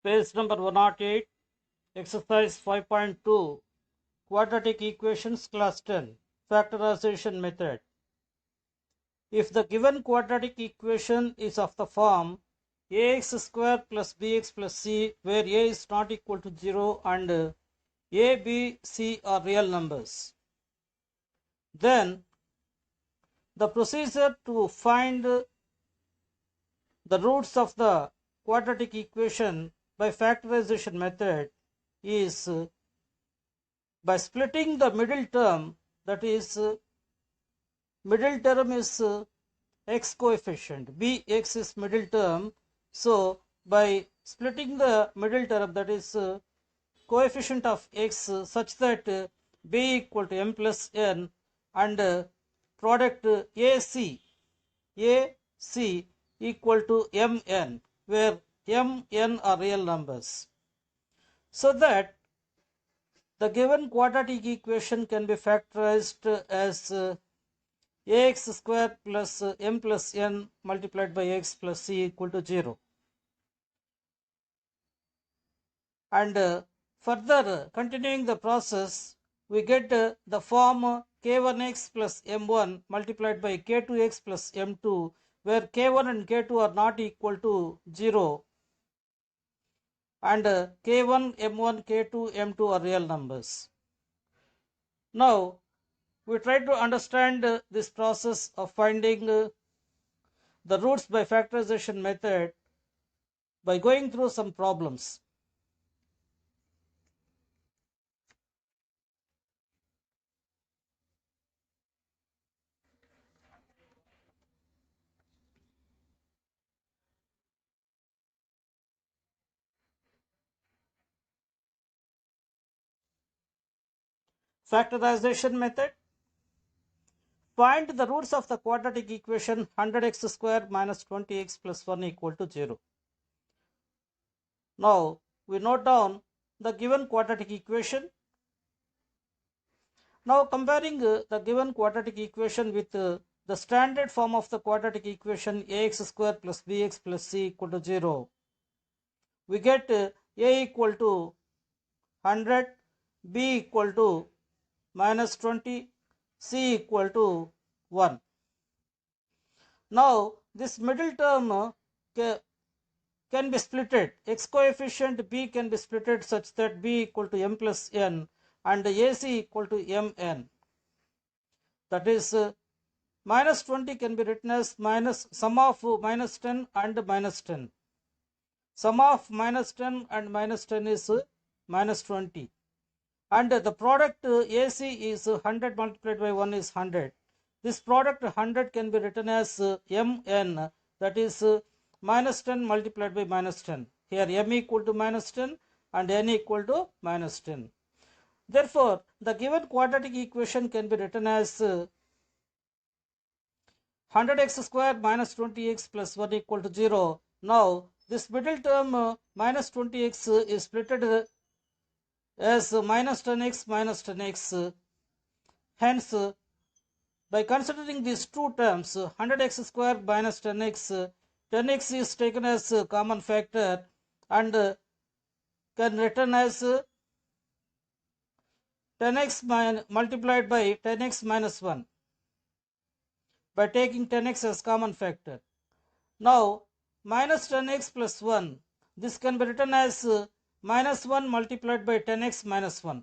Page number 108, exercise 5.2, quadratic equations, class 10, factorization method. If the given quadratic equation is of the form ax square plus bx plus c, where a is not equal to 0 and a, b, c are real numbers, then the procedure to find the roots of the quadratic equation by factorization method is by splitting the middle term, that is middle term is x coefficient, bx is middle term, so by splitting the middle term, that is coefficient of x such that b equal to m plus n, and product ac equal to mn, where mn are real numbers, so that the given quadratic equation can be factorized as ax square plus m plus n multiplied by x plus c equal to 0. And further continuing the process, we get the form k1x plus m1 multiplied by k2x plus m2, where k1 and k2 are not equal to 0, and k1, m1, k2, m2 are real numbers. Now we try to understand this process of finding the roots by factorization method by going through some problems. Factorization method. Find the roots of the quadratic equation 100x square minus 20x plus 1 equal to 0. Now we note down the given quadratic equation. Now comparing the given quadratic equation with the standard form of the quadratic equation ax square plus bx plus c equal to 0, we get a equal to 100, b equal to minus 20, c equal to 1. Now this middle term can be splitted. X coefficient b can be splitted such that b equal to m plus n and ac equal to mn. That is minus 20 can be written as minus sum of minus 10 and minus 10. Sum of minus 10 and minus 10 is minus 20. And the product AC is 100 multiplied by 1 is 100. This product 100 can be written as mn, that is minus 10 multiplied by minus 10. Here m equal to minus 10 and n equal to minus 10. Therefore, the given quadratic equation can be written as 100x square minus 20x plus 1 equal to 0. Now, this middle term minus 20x is splitted as minus 10x minus 10x. Hence, by considering these two terms, 100x square minus 10x, 10x is taken as a common factor and can written as 10x multiplied by 10x minus 1 by taking 10x as common factor. Now minus 10x plus 1, this can be written as minus 1 multiplied by 10x minus 1.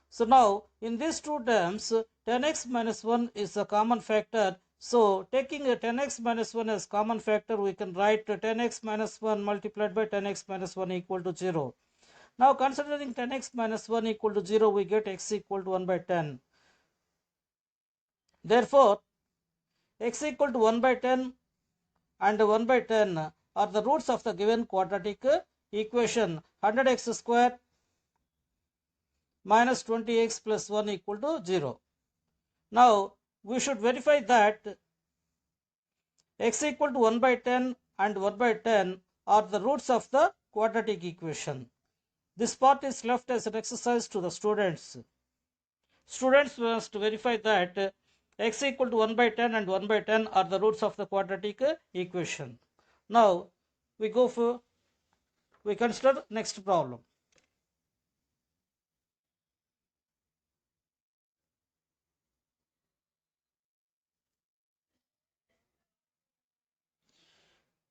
So now in these two terms 10x minus 1 is a common factor. So taking a 10x minus 1 as common factor, we can write 10x minus 1 multiplied by 10x minus 1 equal to 0. Now considering 10x minus 1 equal to 0, we get x equal to 1 by 10. Therefore, x equal to 1 by 10 and 1 by 10 are the roots of the given quadratic equation 100x square minus 20x plus 1 equal to 0. Now we should verify that x equal to 1 by 10 and 1 by 10 are the roots of the quadratic equation. This part is left as an exercise to the students. Students must verify that x equal to 1 by 10 and 1 by 10 are the roots of the quadratic equation. Now we go for We consider next problem.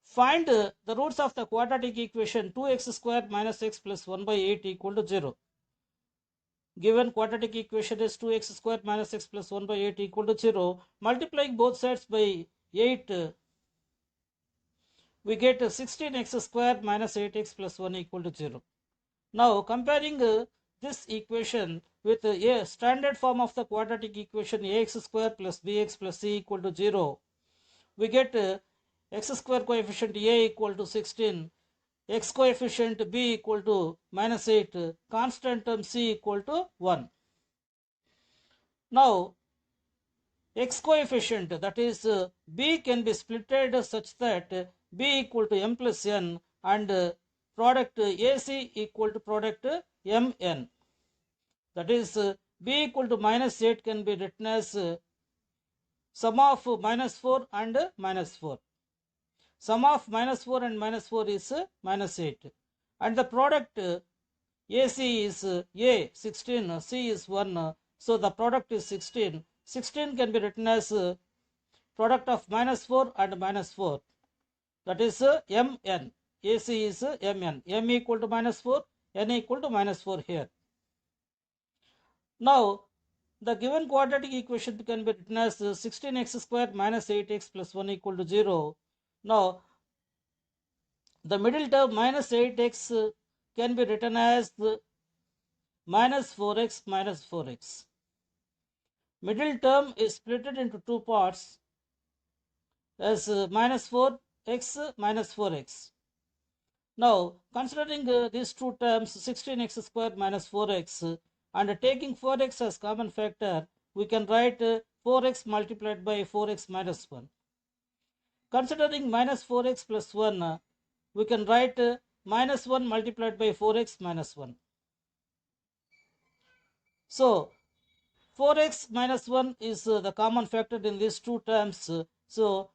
Find the roots of the quadratic equation 2x squared minus x plus 1 by 8 equal to 0. Given quadratic equation is 2x squared minus x plus 1 by 8 equal to 0. Multiplying both sides by 8, we get 16x squared minus 8x plus 1 equal to 0. Now comparing this equation with a standard form of the quadratic equation ax squared plus bx plus c equal to 0, we get x square coefficient a equal to 16, x coefficient b equal to minus 8, constant term c equal to 1. Now x coefficient, that is b, can be splitted such that b equal to m plus n and product ac equal to product mn. That is b equal to minus 8 can be written as sum of minus 4 and minus 4. Sum of minus 4 and minus 4 is minus 8. And the product AC is A 16, C is 1. So the product is 16. 16 can be written as product of minus 4 and minus 4. That is Mn. AC is Mn. M equal to minus 4, N equal to minus 4 here. Now the given quadratic equation can be written as 16x squared minus 8x plus 1 equal to 0. Now the middle term minus 8x can be written as minus 4x minus 4x. Middle term is split into two parts as minus 4x minus 4x. Now considering these two terms 16x squared minus 4x and taking 4x as common factor, we can write 4x multiplied by 4x minus 1. Considering minus 4x plus 1, we can write minus 1 multiplied by 4x minus 1. So 4x minus 1 is the common factor in these two terms. So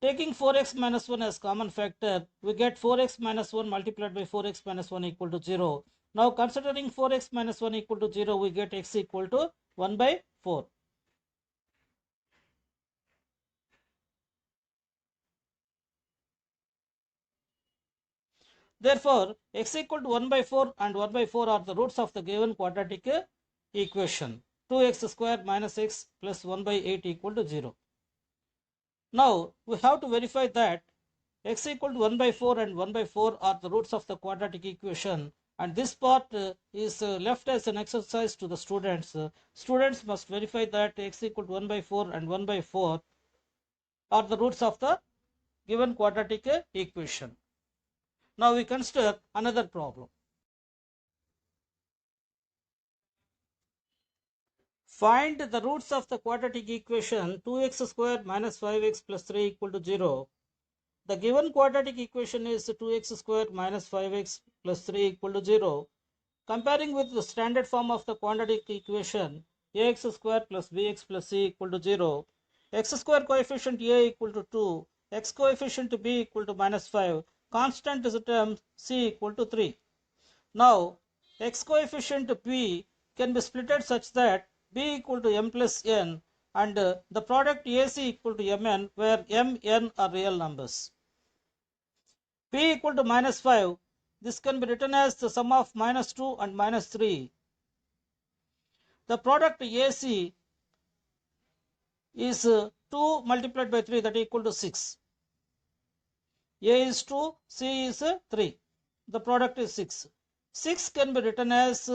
taking 4x minus 1 as common factor, we get 4x minus 1 multiplied by 4x minus 1 equal to 0. Now considering 4x minus 1 equal to 0, we get x equal to 1 by 4. Therefore, x equal to 1 by 4 and 1 by 4 are the roots of the given quadratic equation. 2x squared minus x plus 1 by 8 equal to 0. Now, we have to verify that x equal to 1 by 4 and 1 by 4 are the roots of the quadratic equation, and this part is left as an exercise to the students. Students must verify that x equal to 1 by 4 and 1 by 4 are the roots of the given quadratic equation. Now we consider another problem. Find the roots of the quadratic equation 2x squared minus 5x plus 3 equal to 0. The given quadratic equation is 2x squared minus 5x plus 3 equal to 0. Comparing with the standard form of the quadratic equation ax squared plus bx plus c equal to 0. X square coefficient a equal to 2. X coefficient b equal to minus 5. Constant is a term c equal to 3. Now x coefficient b can be splitted such that b equal to m plus n and the product ac equal to mn, where m, n are real numbers. P equal to minus 5, this can be written as the sum of minus 2 and minus 3. The product AC is 2 multiplied by 3, that equal to 6. A is 2, C is 3. The product is 6. 6 can be written as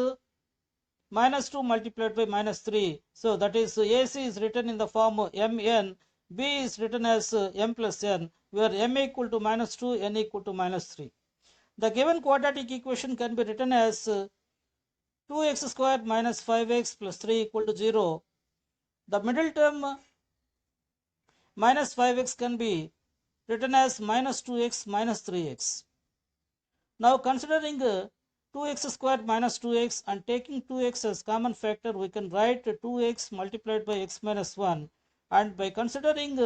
minus 2 multiplied by minus 3. So that is AC is written in the form mn, B is written as m plus n, where m equal to minus 2, n equal to minus 3. The given quadratic equation can be written as 2x squared minus 5x plus 3 equal to 0. The middle term minus 5x can be written as minus 2x minus 3x. Now considering 2x squared minus 2x and taking 2x as common factor, we can write 2x multiplied by x minus 1, and by considering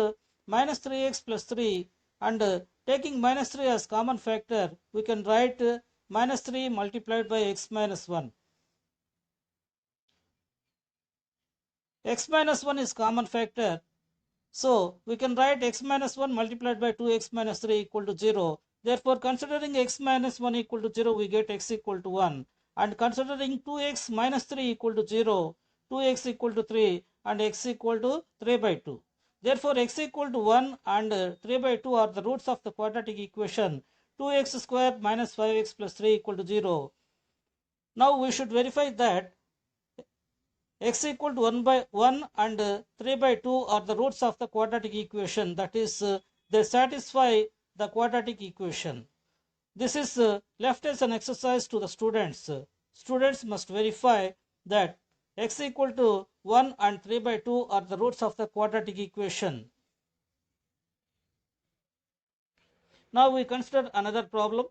minus 3x plus 3, and taking minus 3 as common factor, we can write minus 3 multiplied by x minus 1. X minus 1 is common factor, so we can write x minus 1 multiplied by 2x minus 3 equal to 0. Therefore, considering x minus 1 equal to 0, we get x equal to 1. And considering 2x minus 3 equal to 0, 2x equal to 3 and x equal to 3 by 2. Therefore, x equal to 1 and 3 by 2 are the roots of the quadratic equation 2x square minus 5x plus 3 equal to 0. Now we should verify that x equal to 1 by 1 and 3 by 2 are the roots of the quadratic equation, that is they satisfy the quadratic equation. This is left as an exercise to the students. Students must verify that x equal to 1 and 3 by 2 are the roots of the quadratic equation. Now we consider another problem.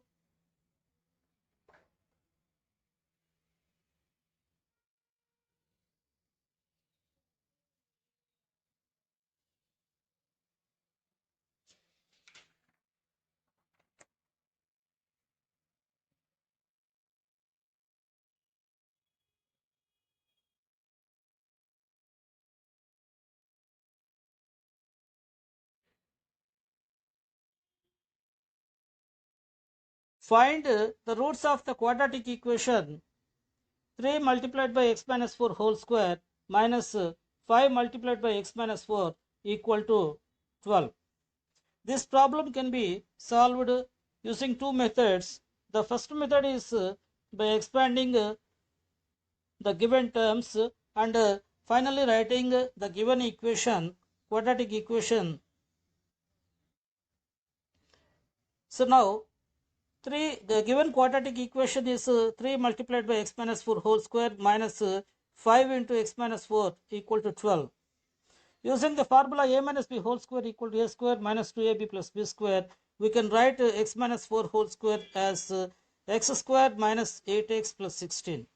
Find the roots of the quadratic equation 3 multiplied by x minus 4 whole square minus 5 multiplied by x minus 4 equal to 12. This problem can be solved using two methods. The first method is by expanding the given terms and finally writing the given equation, quadratic equation. So now the given quadratic equation is 3 multiplied by x minus 4 whole square minus 5 into x minus 4 equal to 12. Using the formula a minus b whole square equal to a square minus 2ab plus b square, we can write x minus 4 whole square as x square minus 8x plus 16.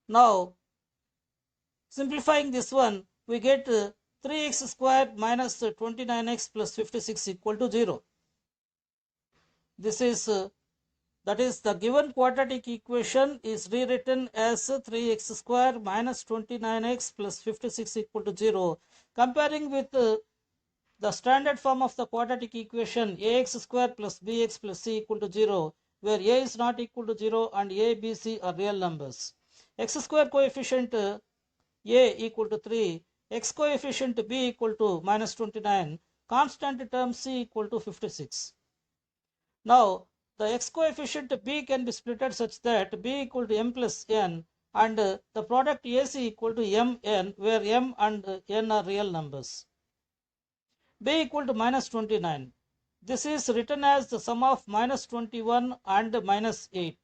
Now, simplifying this one, we get 3x square minus 29x plus 56 equal to 0. This is that is the given quadratic equation is rewritten as 3x square minus 29x plus 56 equal to 0. Comparing with the standard form of the quadratic equation ax square plus bx plus c equal to 0, where a is not equal to 0 and a, b, c are real numbers. X square coefficient a equal to 3, x coefficient b equal to minus 29, constant term c equal to 56. Now, the x coefficient b can be splitted such that b equal to m plus n and the product ac equal to mn, where m and n are real numbers. B equal to minus 29. This is written as the sum of minus 21 and minus 8.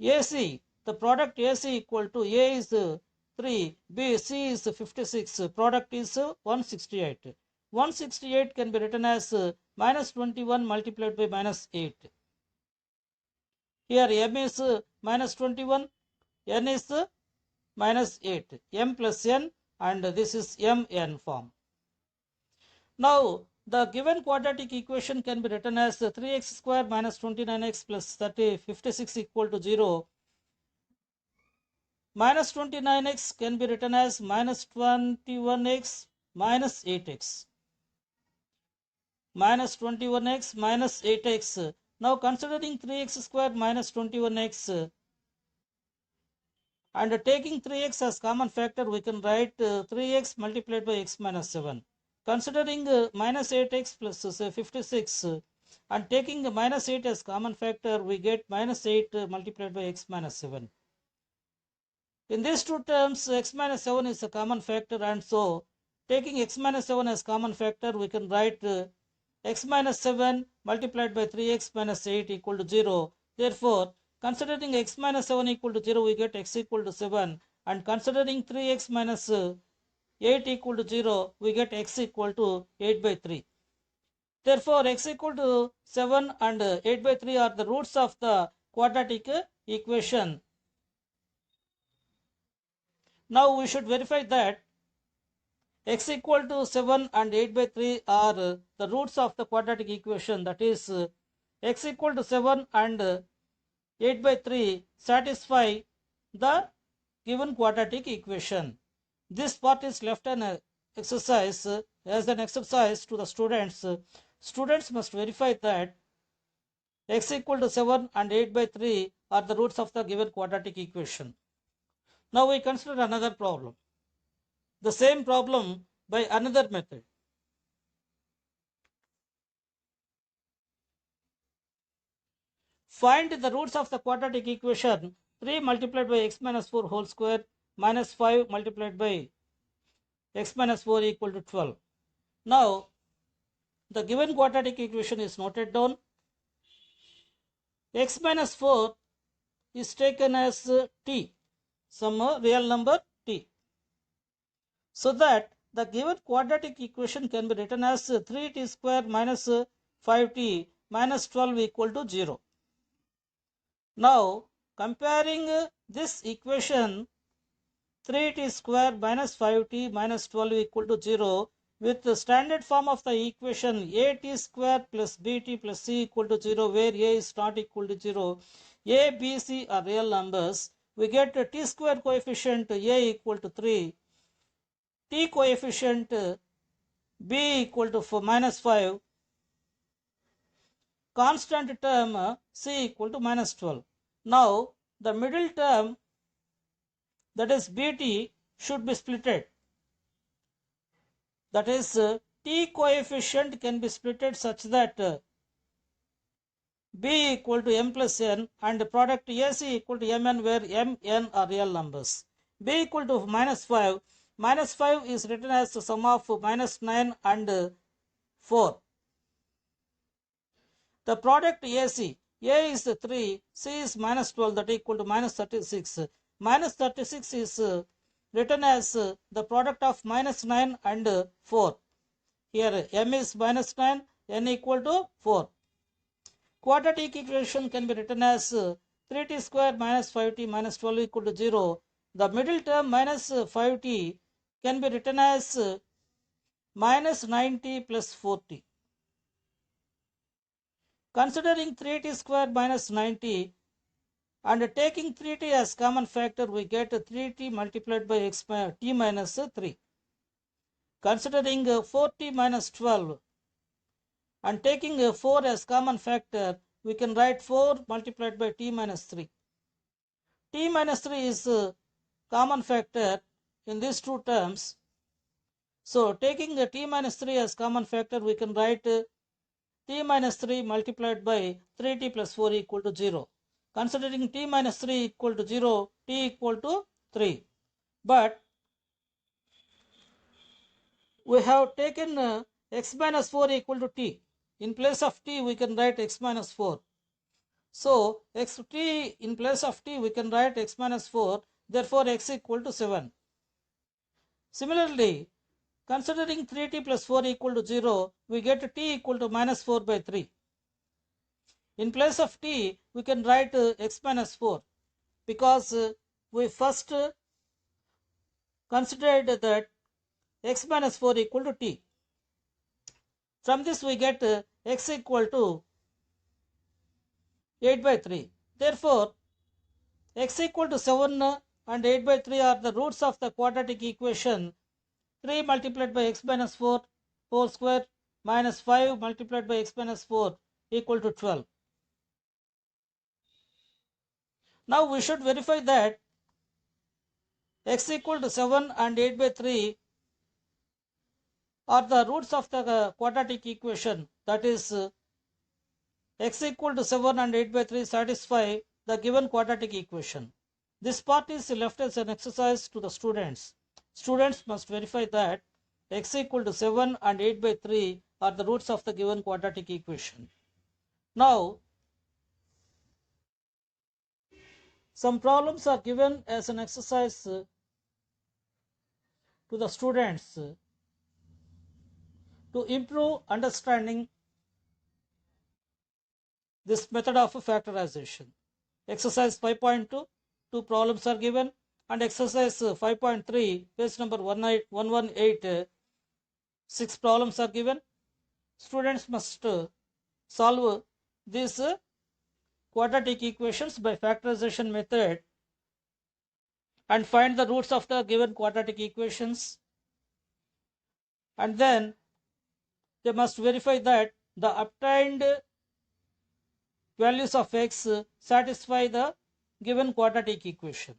AC, the product AC equal to A is 3, B, C is 56, product is 168. 168 can be written as minus 21 multiplied by minus 8. Here M is minus 21, N is minus 8, M plus N, and this is Mn form. Now, the given quadratic equation can be written as 3x square minus 29x plus 56 equal to 0. Minus 29x can be written as minus 21x minus 8x. Minus 21x minus 8x. Now, considering 3x square minus 21x and taking 3x as common factor, we can write 3x multiplied by x minus 7. Considering minus 8x plus 56 and taking minus 8 as common factor, we get minus 8 multiplied by x minus 7. In these two terms, x minus 7 is a common factor, and so taking x minus 7 as common factor, we can write x minus 7 multiplied by 3x minus 8 equal to 0. Therefore, considering x minus 7 equal to 0, we get x equal to 7, and considering 3x minus 8 equal to 0, we get x equal to 8 by 3. Therefore, x equal to 7 and 8 by 3 are the roots of the quadratic equation. Now we should verify that x equal to 7 and 8 by 3 are the roots of the quadratic equation, that is x equal to 7 and 8 by 3 satisfy the given quadratic equation. This part is left an exercise as an exercise to the students. Students must verify that x equal to 7 and 8 by 3 are the roots of the given quadratic equation. Now we consider another problem. The same problem by another method. Find the roots of the quadratic equation 3 multiplied by x minus 4 whole square minus 5 multiplied by x minus 4 equal to 12. Now the given quadratic equation is noted down. X minus 4 is taken as t, some real number t, so that the given quadratic equation can be written as 3t square minus 5t minus 12 equal to 0. Now comparing this equation 3t square minus 5t minus 12 equal to 0 with the standard form of the equation at square plus bt plus c equal to 0, where a is not equal to 0, a, b, c are real numbers, we get a t square coefficient a equal to 3, t coefficient b equal to minus 5, constant term c equal to minus 12. Now the middle term, that is bt, should be splitted. That is t coefficient can be splitted such that b equal to m plus n and product ac equal to mn, where m, n are real numbers. b equal to minus 5. Minus 5 is written as the sum of minus 9 and 4. The product AC, A is 3, C is minus 12, that equal to minus 36. Minus 36 is written as the product of minus 9 and 4. Here M is minus 9, N equal to 4. Quadratic equation can be written as 3t square minus 5t minus 12 equal to 0. The middle term minus 5t can be written as minus 9t plus 4t. Considering 3t square minus 9t and taking 3t as common factor, we get 3t multiplied by x t minus 3. Considering 4t minus 12 and taking 4 as common factor, we can write 4 multiplied by t minus 3. T minus 3 is common factor in these two terms. So taking t minus 3 as common factor, we can write t minus 3 multiplied by 3t plus 4 equal to 0. Considering t minus 3 equal to 0, t equal to 3. But we have taken x minus 4 equal to t. In place of t, we can write x minus 4. So t in place of t, we can write x minus 4. Therefore, x equal to 7. Similarly, considering 3t plus 4 equal to 0, we get t equal to minus 4 by 3. In place of t, we can write x minus 4 because we first considered that x minus 4 equal to t. From this we get x equal to 8 by 3. Therefore, x equal to 7 and 8 by 3 are the roots of the quadratic equation 3 multiplied by x minus 4 whole square minus 5 multiplied by x minus 4 equal to 12. Now we should verify that x equal to 7 and 8 by 3 are the roots of the quadratic equation, that is x equal to 7 and 8 by 3 satisfy the given quadratic equation. This part is left as an exercise to the students. Students must verify that x equal to 7 and 8 by 3 are the roots of the given quadratic equation. Now, some problems are given as an exercise to the students to improve understanding this method of factorization. Exercise 5.2, problems are given, and exercise 5.3, page number 118, 6 problems are given. Students must solve these quadratic equations by factorization method and find the roots of the given quadratic equations, and then they must verify that the obtained values of x satisfy the given quadratic equation.